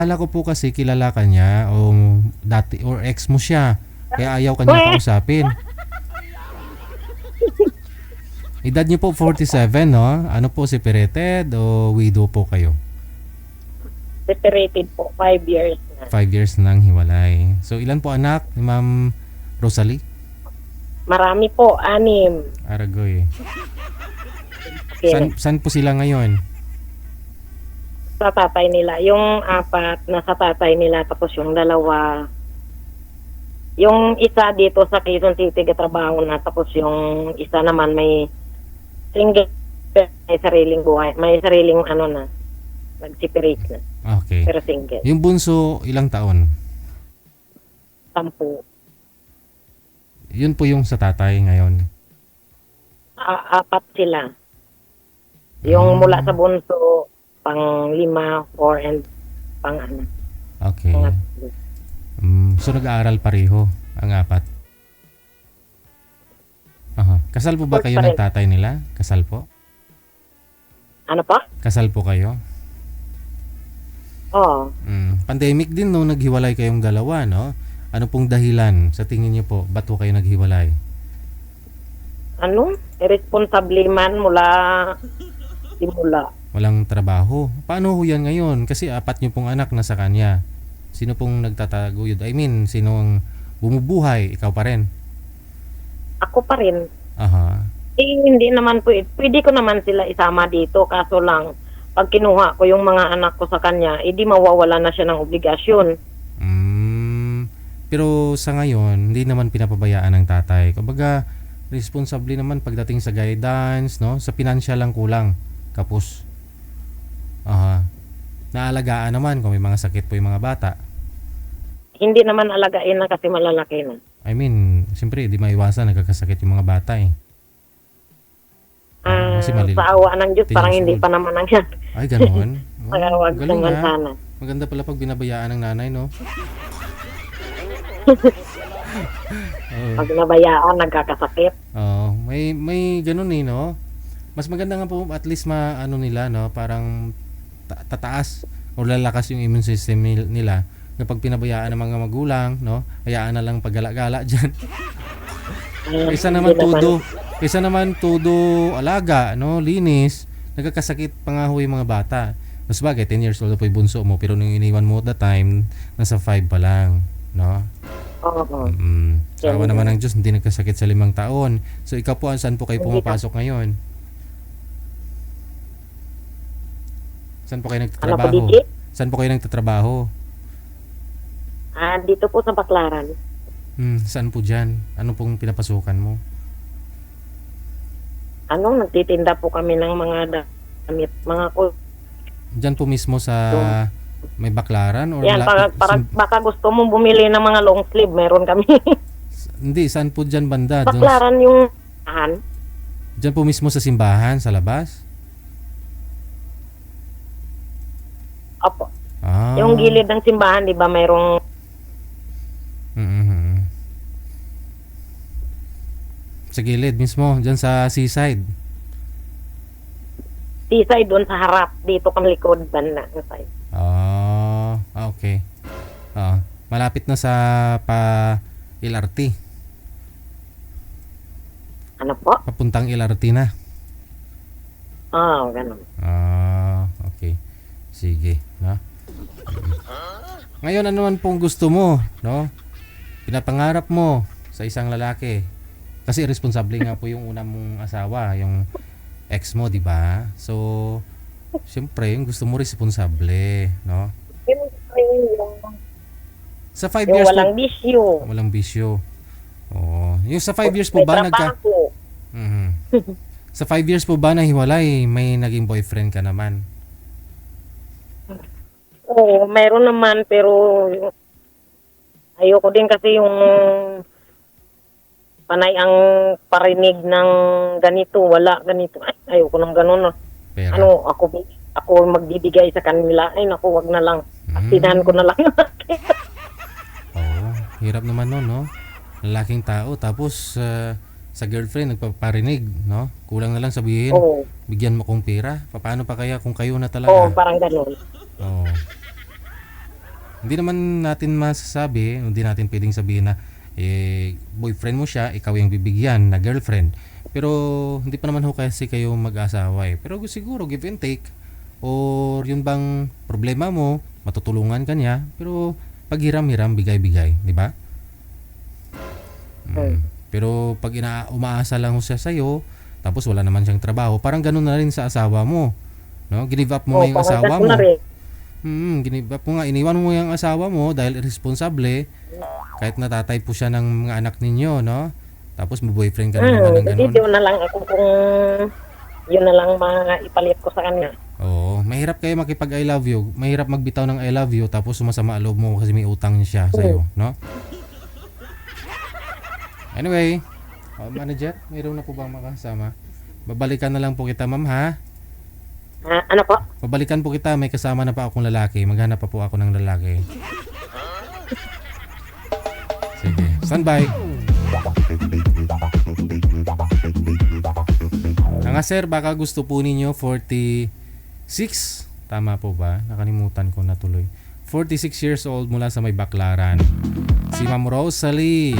Akala ko po kasi kilala ka niya o dati or ex mo siya. Kaya ayaw ka niya kausapin. Edad niyo po 47, no? Ano po, separated o widow po kayo? Separated po, 5 years na. 5 years nang hiwalay. So, ilan po anak ni Ma'am Rosalie? Marami po, 6. Aragoy. Okay. San po sila ngayon? Sa tatay nila. Yung 4, nasa tatay nila. Tapos yung 2, yung isa dito sa Quezon City, katrabaho na. Tapos yung isa naman may single, may sariling buhay. May sariling na. Nag-separate na. Okay. Pero single. Yung bunso, ilang taon? 10. Yun po yung sa tatay ngayon. 4 sila. Yung mula sa bunso, pang 5, 4, and pang Okay. mga So nag-aaral pareho ang 4. Aha. Kasal po ba kayo ng tatay nila? Kasal po? ano pa? Kasal po kayo? Oo. Pandemic din no, naghiwalay kayong dalawa, no? Ano pong dahilan sa tingin niyo po? Ba't po kayo naghiwalay? Irresponsable man mula simula. Walang trabaho. Paano ho yan ngayon? Kasi 4 niyo pong anak nasa kanya. Sino pong nagtataguyod? I mean, sino ang bumubuhay? Ikaw pa rin? Ako pa rin. Aha. Hindi naman po, pwede ko naman sila isama dito, kaso lang, pag kinuha ko yung mga anak ko sa kanya, di mawawala na siya ng obligasyon. Pero sa ngayon, hindi naman pinapabayaan ng tatay. Kumbaga, responsable naman pagdating sa guidance, no? Sa financial lang kulang. Kapos. Aha. Naalagaan naman kung may mga sakit po yung mga bata. Hindi naman alagain na kasi malalaki na. I mean, siyempre, di maiwasan nagkakasakit yung mga bata eh. Kasi Sa awa ng Diyos, 10 parang years hindi old. pa naman yan. Ay, ganoon. Magawag Galing naman ha. sana. Maganda pala pag binabayaan ng nanay, no? Pag nabayaan, nagkakasakit. May ganun eh, no? Mas maganda nga po at least maano nila, no? Parang tataas o lalakas yung immune system nila kapag pinabayaan ng mga magulang, no? Hayaan na lang paggala-gala dyan. Kaysa naman todo alaga, no? Linis, nagkakasakit pa nga ho yung mga bata. Mas bagay, 10 years old po yung bunso mo, pero nung iniwan mo at the time, nasa 5 pa lang, no? Oo. Sawa naman ng Diyos, hindi nagkasakit sa 5 taon. So ikaw po, saan po kayo pumapasok ngayon? Saan po kayo nagtatrabaho? Saan po kayo nagtatrabaho? Dito po sa Baclaran. Saan po dyan? Ano pong pinapasukan mo? Nagtitinda po kami ng mga damit, mga Dyan po mismo sa may Baclaran? Or yan, baka gusto mo bumili ng mga long sleeve, meron kami. Hindi, saan po dyan banda? Baclaran yung Dyan po mismo sa simbahan, sa labas? Opo. Yung gilid ng simbahan, di ba, mayroong sa gilid mismo, dyan sa seaside. seaside doon sa harap, dito kang likod banda ng side. Okay. Malapit na sa LRT. Ano po? Papuntang LRT na. Ganun. Okay. Sige, no? Ngayon, ano man pong gusto mo, no? Pinapangarap mo sa isang lalaki. Kasi responsable nga po yung una mong asawa, yung ex mo, di ba? So, siyempre, yung gusto mo responsable, no? Sa 5 years walang bisyo. Walang bisyo. Yung sa 5 years po ba Sa 5 years po ba nahiwalay, may naging boyfriend ka naman? Oo, meron naman, pero ayoko din kasi yung panay ang parinig ng ganito, wala ganito. Ayoko ng ganun. Pera. Ako magbibigay sa kanila. Ay naku, wag na lang. Aktinahan ko na lang. Hirap naman nun, no? Lalaking tao, tapos sa girlfriend nagpaparinig, no? Kulang na lang sabihin, bigyan mo kong pera. Paano pa kaya kung kayo na talaga? Parang ganun. Hindi naman natin masasabi, hindi natin pwedeng sabihin na boyfriend mo siya, ikaw yung bibigyan na girlfriend. Pero hindi pa naman ho kasi kayo mag-asawa eh. Pero siguro give and take, or yun bang problema mo, matutulungan ka niya, pero paghiram-hiram, bigay-bigay, di ba? Pero pag umaasa lang ho siya sa'yo, tapos wala naman siyang trabaho, parang ganun na rin sa asawa mo. No? Give up mo nga yung asawa mo. Give up mo nga. Iniwan mo yung asawa mo dahil irresponsable, kahit natatay po siya ng mga anak ninyo, no? Tapos boyfriend ka na naman ng ganun. Yun na lang ako kung yun na lang maipalit ko sa kanya. Oo, mahirap kayo makipag I love you. Mahirap magbitaw ng I love you tapos sumasama ang loob mo kasi may utang siya sa'yo, no? Anyway, manager, mayroon na po bang makasama? Babalikan na lang po kita, ma'am, ha? Ano po? Babalikan po kita, may kasama na pa akong lalaki. Maghanap pa po ako ng lalaki. Sige, standby. Nga sir, baka gusto po ninyo 46. Tama po ba? Nakalimutan ko na tuloy. 46 years old mula sa may Baklaran. Si Ma'am Rosalie.